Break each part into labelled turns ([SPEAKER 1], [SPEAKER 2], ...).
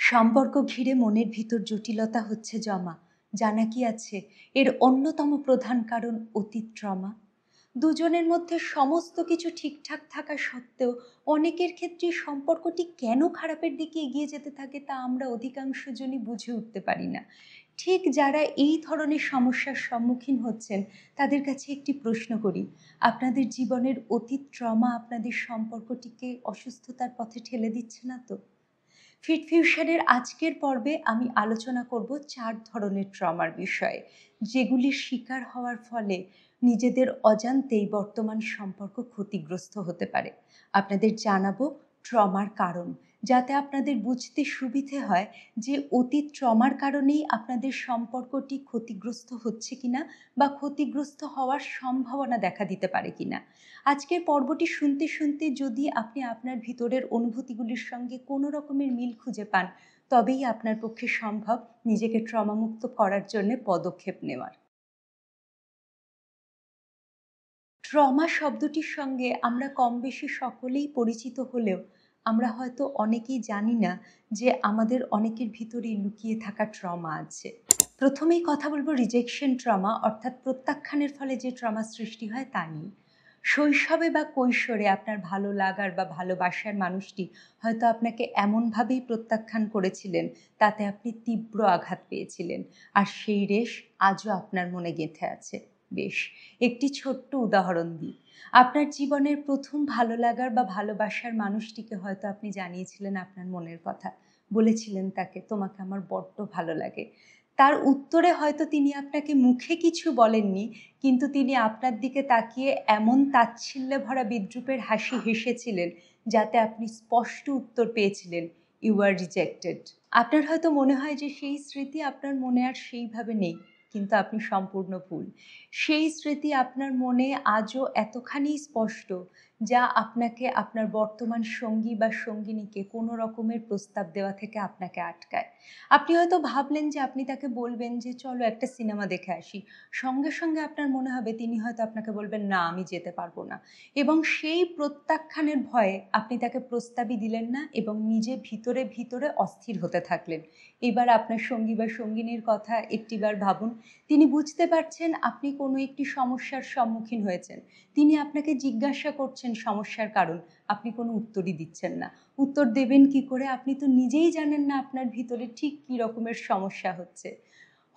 [SPEAKER 1] সম্পর্ক ঘিরে মনের ভিতর জটিলতা হচ্ছে জমা। জানা কি আছে এর অন্যতম প্রধান কারণ অতীত ট্রমা। দুজনের মধ্যে সমস্ত কিছু ঠিকঠাক থাকা সত্ত্বেও অনেকের ক্ষেত্রে সম্পর্কটি কেন খারাপের দিকে এগিয়ে যেতে থাকে তা আমরা অধিকাংশ জনই বুঝে উঠতে পারি না। ঠিক যারা এই ধরনের সমস্যার সম্মুখীন হচ্ছেন তাদের কাছে একটি প্রশ্ন করি, আপনাদের জীবনের অতীত ট্রমা আপনাদের সম্পর্কটিকে অসুস্থতার পথে ঠেলে দিচ্ছে না তো? ফিট ফিউশনের আজকের পর্বে আমি আলোচনা করব ৪ ধরনের ট্রমার বিষয়ে, যেগুলির শিকার হওয়ার ফলে নিজেদের অজান্তেই বর্তমান সম্পর্ক ক্ষতিগ্রস্ত হতে পারে। আপনাদের জানাবো ট্রমার কারণ, যাতে আপনাদের বুঝতে সুবিধে হয় যে অতীত ট্রমার কারণেই আপনাদের সম্পর্কটি ক্ষতিগ্রস্ত হচ্ছে কিনা বা ক্ষতিগ্রস্ত হওয়ার সম্ভাবনা দেখা দিতে পারে কিনা। আজকের পর্বটি শুনতে শুনতে যদি আপনি আপনার ভিতরের অনুভূতিগুলির সঙ্গে কোনো রকমের মিল খুঁজে পান, তবেই আপনার পক্ষে সম্ভব নিজেকে ট্রমামুক্ত করার জন্য পদক্ষেপ নেওয়ার। ট্রমা শব্দটির সঙ্গে আমরা কম বেশি সকলেই পরিচিত হলেও আমরা হয়তো অনেকেই জানি না যে আমাদের অনেকের ভিতরেই লুকিয়ে থাকা ট্রমা আছে। প্রথমেই কথা বলবো রিজেকশন ট্রমা, অর্থাৎ প্রত্যাখ্যানের ফলে যে ট্রমা সৃষ্টি হয় তা নিয়ে। শৈশবে বা কৈশোরে আপনার ভালো লাগার বা ভালোবাসার মানুষটি হয়তো আপনাকে এমনভাবেই প্রত্যাখ্যান করেছিলেন তাতে আপনি তীব্র আঘাত পেয়েছিলেন, আর সেই রেশ আজও আপনার মনে গেঁথে আছে। বেশ, একটি ছোট্ট উদাহরণ দিই। আপনার জীবনের প্রথম ভালো লাগার বা ভালোবাসার মানুষটিকে হয়তো আপনি জানিয়েছিলেন আপনার মনের কথা, বলেছিলেন তাকে, তোমাকে আমার বড্ড ভালো লাগে। তার উত্তরে হয়তো তিনি আপনাকে মুখে কিছু বলেননি, কিন্তু তিনি আপনার দিকে তাকিয়ে এমন তাচ্ছিল্যে ভরা বিদ্রূপের হাসি হেসেছিলেন যাতে আপনি স্পষ্ট উত্তর পেয়েছিলেন, ইউ আর রিজেক্টেড। আপনার হয়তো মনে হয় যে সেই স্মৃতি আপনার মনে আর সেইভাবে নেই, কিন্তু আপনি সম্পূর্ণ ভুল। সেই স্মৃতি আপনার মনে আজও এতখানি স্পষ্ট যা আপনাকে আপনার বর্তমান সঙ্গী বা সঙ্গিনীকে কোনো রকমের প্রস্তাব দেওয়া থেকে আপনাকে আটকায়। আপনি হয়তো ভাবলেন যে আপনি তাকে বলবেন যে চলো একটা সিনেমা দেখে আসি, সঙ্গে সঙ্গে আপনার মনে হবে তিনি হয়তো আপনাকে বলবেন না আমি যেতে পারবো না, এবং সেই প্রত্যাখ্যানের ভয়ে আপনি তাকে প্রস্তাবই দিলেন না এবং নিজে ভিতরে ভিতরে অস্থির হতে থাকলেন। এবার আপনার সঙ্গী বা সঙ্গিনীর কথা একটিবার ভাবুন। তিনি বুঝতে পারছেন আপনি কোনো একটি সমস্যার সম্মুখীন হয়েছেন, তিনি আপনাকে জিজ্ঞাসা করছেন সমস্যার কারণ, আপনি কোনো উত্তরই দিচ্ছেন না। উত্তর দেবেন কি করে? আপনি তো নিজেই জানেন না আপনার ভিতরে ঠিক কী রকমের সমস্যা হচ্ছে।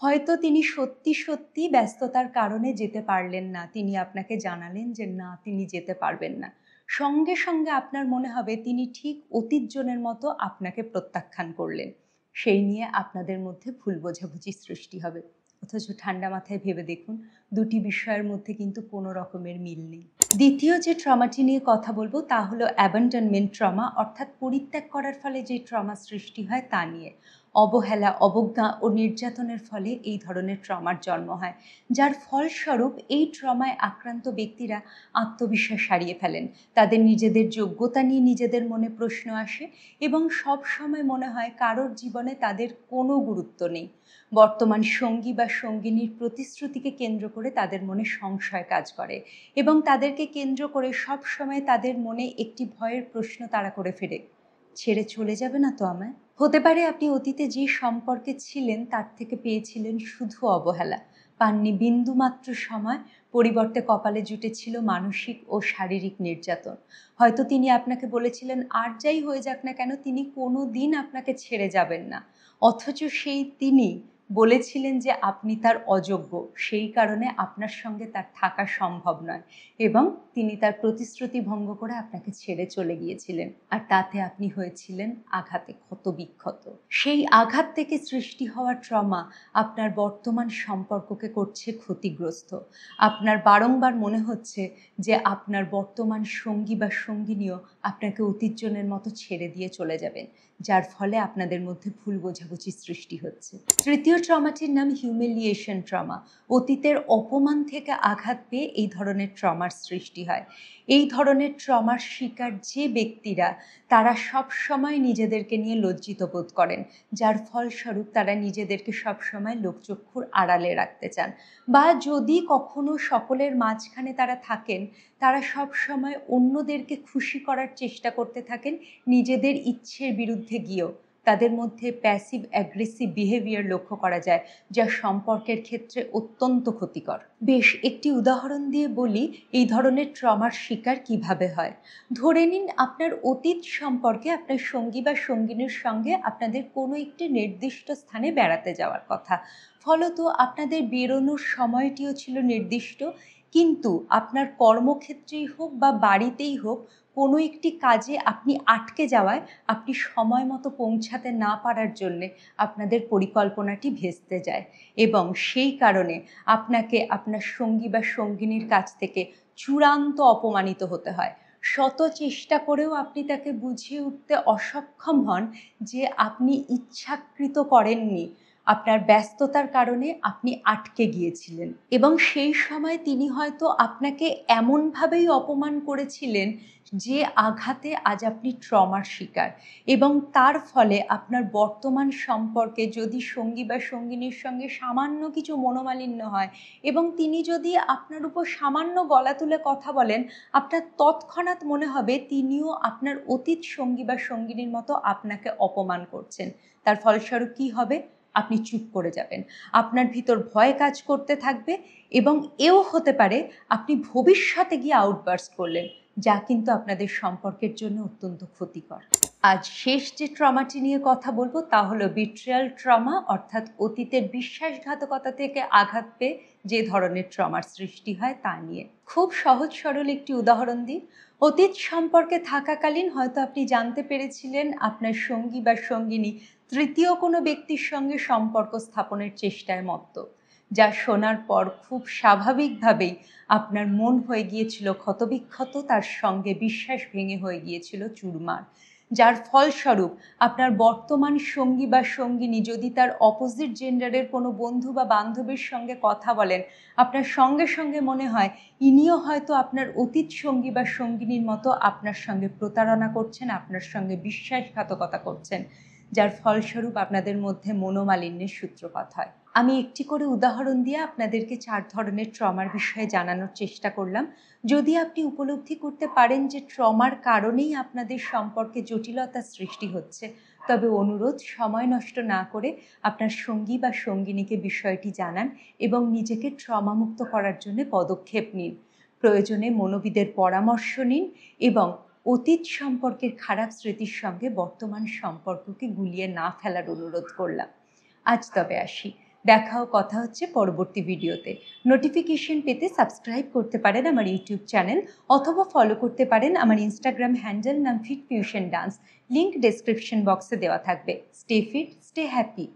[SPEAKER 1] হয়তো তিনি সত্যি সত্যি ব্যস্ততার কারণে যেতে পারলেন না, তিনি আপনাকে জানালেন যে না তিনি যেতে পারবেন না। সঙ্গে সঙ্গে আপনার মনে হবে তিনি ঠিক অতীতজনের মতো আপনাকে প্রত্যাখ্যান করলেন। সেই নিয়ে আপনাদের মধ্যে ভুল বোঝাবুঝি সৃষ্টি হবে। অথচ ঠান্ডা মাথায় ভেবে দেখুন, দুটি বিষয়ের মধ্যে কিন্তু কোনো রকমের মিল নেই। দ্বিতীয় যে ট্রমাটি নিয়ে কথা বলবো তা হলো অ্যাবান্ডনমেন্ট ট্রমা, অর্থাৎ পরিত্যাগ করার ফলে যে ট্রমা সৃষ্টি হয় তা নিয়ে। অবহেলা, অবজ্ঞা ও নির্যাতনের ফলে এই ধরনের ট্রমার জন্ম হয়, যার ফলস্বরূপ এই ট্রমায় আক্রান্ত ব্যক্তিরা আত্মবিশ্বাস হারিয়ে ফেলেন। তাদের নিজেদের যোগ্যতা নিয়ে নিজেদের মনে প্রশ্ন আসে এবং সব সময় মনে হয় কারোর জীবনে তাদের কোনো গুরুত্ব নেই। বর্তমান সঙ্গী বা সঙ্গিনীর প্রতিশ্রুতিকে কেন্দ্র করে তাদের মনে সংশয় কাজ করে এবং তাদেরকে কেন্দ্র করে সব সময় তাদের মনে একটি ভয়ের প্রশ্ন তারা করে ফেরে, ছেড়ে চলে যাবে না তো আমায়? হতে পারে আপনি অতীতে যে সম্পর্কে ছিলেন তার থেকে পেয়েছিলেন শুধু অবহেলা, পাননি বিন্দুমাত্র সময়, পরিবর্তে কপালে জুটেছিল মানসিক ও শারীরিক নির্যাতন। হয়তো তিনি আপনাকে বলেছিলেন আর যাই হয়ে যাক না কেন তিনি কোনো দিন আপনাকে ছেড়ে যাবেন না, অথচ সেই তিনি বলেছিলেন যে আপনি তার অযোগ্য, সেই কারণে আপনার সঙ্গে তার থাকা সম্ভব নয়, এবং তিনি তার প্রতিশ্রুতি ভঙ্গ করে আপনাকে ছেড়ে চলে গিয়েছিলেন, আর তাতে আপনি হয়েছিলেন আঘাতে ক্ষতবিক্ষত। সেই আঘাত থেকে সৃষ্টি হওয়া ট্রমা আপনার বর্তমান সম্পর্ককে করছে ক্ষতিগ্রস্ত। আপনার বারংবার মনে হচ্ছে যে আপনার বর্তমান সঙ্গী বা সঙ্গিনীও আপনাকে অতীতজনের মতো ছেড়ে দিয়ে চলে যাবেন, যার ফলে আপনাদের মধ্যে ভুল বোঝাবুঝি সৃষ্টি হচ্ছে। তৃতীয় ট্রমাটির নাম হিউমিলিয়েশন ট্রমা। অতীতের অপমান থেকে আঘাত পেয়ে এই ধরনের ট্রমার সৃষ্টি হয়। এই ধরনের ট্রমার শিকার যে ব্যক্তিরা, তারা সব সময় নিজেদেরকে নিয়ে লজ্জিত বোধ করেন, যার ফলস্বরূপ তারা নিজেদেরকে সবসময় লোকচক্ষুর আড়ালে রাখতে চান, বা যদি কখনো সকলের মাঝখানে তারা থাকেন, তারা সব সময় অন্যদেরকে খুশি করার চেষ্টা করতে থাকেন নিজেদের ইচ্ছের বিরুদ্ধে গিয়েও। তাদের মধ্যে প্যাসিভ অ্যাগ্রেসিভ বিহেভিয়ার লক্ষ্য করা যায়, যা সম্পর্কের ক্ষেত্রে অত্যন্ত ক্ষতিকর। বেশ, একটি উদাহরণ দিয়ে বলি এই ধরনের ট্রমার শিকার কিভাবে হয়। ধরে নিন আপনার অতীত সম্পর্কে আপনার সঙ্গী বা সঙ্গিনীর সঙ্গে আপনাদের কোনো একটি নির্দিষ্ট স্থানে বেড়াতে যাওয়ার কথা। ফলত আপনাদের বেরোনোর সময়টিও ছিল নির্দিষ্ট, কিন্তু আপনার কর্মক্ষেত্রেই হোক বা বাড়িতেই হোক কোনো একটি কাজে আপনি আটকে যাওয়ায় আপনি সময় মতো পৌঁছাতে না পারার জন্যে আপনাদের পরিকল্পনাটি ভেস্তে যায় এবং সেই কারণে আপনাকে আপনার সঙ্গী বা সঙ্গিনীর কাছ থেকে চূড়ান্ত অপমানিত হতে হয়। শত চেষ্টা করেও আপনি তাকে বুঝিয়ে উঠতে অসক্ষম হন যে আপনি ইচ্ছাকৃত করেননি, আপনার ব্যস্ততার কারণে আপনি আটকে গিয়েছিলেন এবং সেই সময় তিনি হয়তো আপনাকে এমনভাবেই অপমান করেছিলেন যে আঘাতে আজ আপনি ট্রমার শিকার এবং তার ফলে আপনার বর্তমান সম্পর্কে যদি সঙ্গী বা সঙ্গিনীর সঙ্গে সামান্য কিছু মনোমালিন্য হয় এবং তিনি যদি আপনার উপর সামান্য গলা তুলে কথা বলেন, আপনার তৎক্ষণাৎ মনে হবে তিনিও আপনার অতীত সঙ্গী বা সঙ্গিনীর মতো আপনাকে অপমান করছেন। তার ফলস্বরূপ কী হবে? আপনি চুপ করে যাবেন, আপনার ভিতর ভয় কাজ করতে থাকবে এবং এও হতে পারে আপনি ভবিষ্যতে গিয়ে আউটবার্স্ট করলেন, যা কিন্তু আপনাদের সম্পর্কের জন্য অত্যন্ত ক্ষতিকর। আজ শেষ যে ট্রমাটি নিয়ে কথা বলবো তা হলো বিট্রিয়াল ট্রমা, অর্থাৎ অতীতের বিশ্বাসঘাতকতা থেকে আঘাত পেয়ে যে ধরনের ট্রমার সৃষ্টি হয় তা নিয়ে। খুব সহজ সরল একটি উদাহরণ দিই। অতীত সম্পর্কে থাকাকালীন হয়তো আপনি জানতে পেরেছিলেন আপনার সঙ্গী বা সঙ্গিনী তৃতীয় কোনো ব্যক্তির সঙ্গে সম্পর্ক স্থাপনের চেষ্টায় মত্ত, যা শোনার পর খুব স্বাভাবিকভাবেই আপনার মন হয়ে গিয়েছিল ক্ষতবিক্ষত, তার সঙ্গে বিশ্বাস ভেঙে হয়ে গিয়েছিল চুরমার, যার ফলস্বরূপ আপনার বর্তমান সঙ্গী বা সঙ্গিনী যদি তার অপোজিট জেন্ডারের কোনো বন্ধু বা বান্ধবীর সঙ্গে কথা বলেন, আপনার সঙ্গে সঙ্গে মনে হয় ইনিও হয়তো আপনার অতীত সঙ্গী বা সঙ্গিনীর মতো আপনার সঙ্গে প্রতারণা করছেন, আপনার সঙ্গে বিশ্বাসঘাতকতা করছেন, যার ফলস্বরূপ আপনাদের মধ্যে মনোমালিন্যের সূত্রপাত হয়। আমি একটি করে উদাহরণ দিয়ে আপনাদেরকে 4 ধরনের ট্রমার বিষয়ে জানানোর চেষ্টা করলাম। যদি আপনি উপলব্ধি করতে পারেন যে ট্রমার কারণেই আপনাদের সম্পর্কে জটিলতা সৃষ্টি হচ্ছে, তবে অনুরোধ সময় নষ্ট না করে আপনার সঙ্গী বা সঙ্গিনীকে বিষয়টি জানান এবং নিজেকে ট্রমামুক্ত করার জন্য পদক্ষেপ নিন। প্রয়োজনে মনোবিদের পরামর্শ নিন এবং অতীত সম্পর্কের খারাপ স্মৃতির সঙ্গে বর্তমান সম্পর্ককে গুলিয়ে না ফেলার অনুরোধ করলাম। আজ তবে আসি, দেখা ও কথা হচ্ছে পরবর্তী ভিডিওতে। নোটিফিকেশন পেতে সাবস্ক্রাইব করতে পারেন আমার ইউটিউব চ্যানেল অথবা ফলো করতে পারেন আমার ইনস্টাগ্রাম হ্যান্ডেল নাম fit fusion dance, link description বক্সে দেওয়া থাকবে। Stay fit, stay happy.